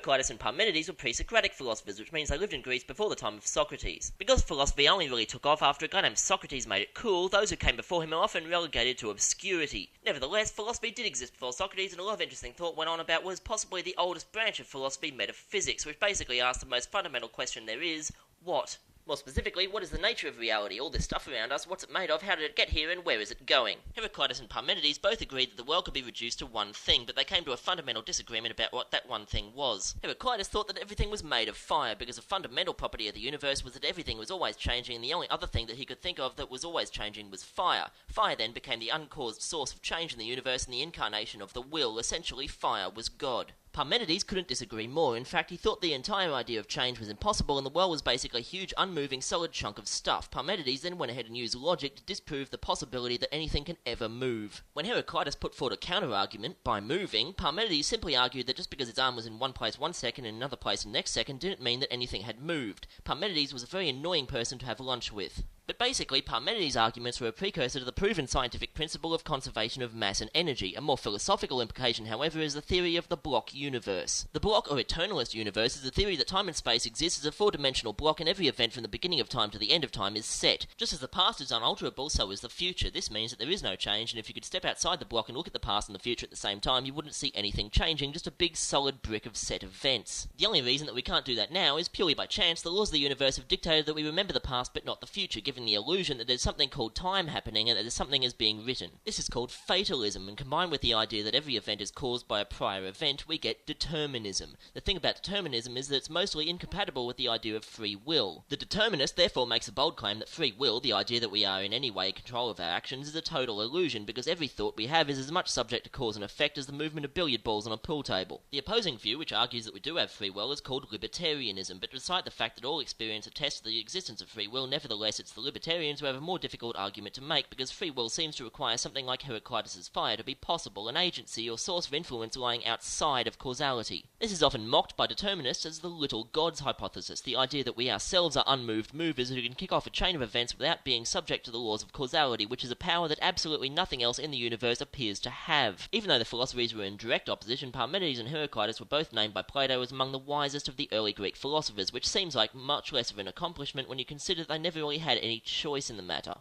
Heraclitus and Parmenides were pre-Socratic philosophers, which means they lived in Greece before the time of Socrates. Because philosophy only really took off after a guy named Socrates made it cool, those who came before him are often relegated to obscurity. Nevertheless, philosophy did exist before Socrates, and a lot of interesting thought went on about what is possibly the oldest branch of philosophy, metaphysics, which basically asks the most fundamental question there is: what? More specifically, what is the nature of reality? All this stuff around us, what's it made of, how did it get here, and where is it going? Heraclitus and Parmenides both agreed that the world could be reduced to one thing, but they came to a fundamental disagreement about what that one thing was. Heraclitus thought that everything was made of fire, because a fundamental property of the universe was that everything was always changing, and the only other thing that he could think of that was always changing was fire. Fire then became the uncaused source of change in the universe and the incarnation of the will. Essentially, fire was God. Parmenides couldn't disagree more. In fact, he thought the entire idea of change was impossible and the world was basically a huge, unmoving, solid chunk of stuff. Parmenides then went ahead and used logic to disprove the possibility that anything can ever move. When Heraclitus put forward a counter-argument, by moving, Parmenides simply argued that just because his arm was in one place 1 second and another place the next second didn't mean that anything had moved. Parmenides was a very annoying person to have lunch with. But basically, Parmenides' arguments were a precursor to the proven scientific principle of conservation of mass and energy. A more philosophical implication, however, is the theory of the block universe. The block or eternalist universe is the theory that time and space exist as a four-dimensional block and every event from the beginning of time to the end of time is set. Just as the past is unalterable, so is the future. This means that there is no change, and if you could step outside the block and look at the past and the future at the same time, you wouldn't see anything changing, just a big solid brick of set events. The only reason that we can't do that now is purely by chance. The laws of the universe have dictated that we remember the past but not the future, giving the illusion that there's something called time happening and that there's something is being written. This is called fatalism, and combined with the idea that every event is caused by a prior event, we get determinism. The thing about determinism is that it's mostly incompatible with the idea of free will. The determinist therefore makes a bold claim that free will, the idea that we are in any way in control of our actions, is a total illusion, because every thought we have is as much subject to cause and effect as the movement of billiard balls on a pool table. The opposing view, which argues that we do have free will, is called libertarianism, but despite the fact that all experience attests to the existence of free will, nevertheless it's the libertarians who have a more difficult argument to make, because free will seems to require something like Heraclitus' fire to be possible, an agency or source of influence lying outside of causality. This is often mocked by determinists as the little gods hypothesis, the idea that we ourselves are unmoved movers who can kick off a chain of events without being subject to the laws of causality, which is a power that absolutely nothing else in the universe appears to have. Even though the philosophies were in direct opposition, Parmenides and Heraclitus were both named by Plato as among the wisest of the early Greek philosophers, which seems like much less of an accomplishment when you consider they never really had any choice in the matter.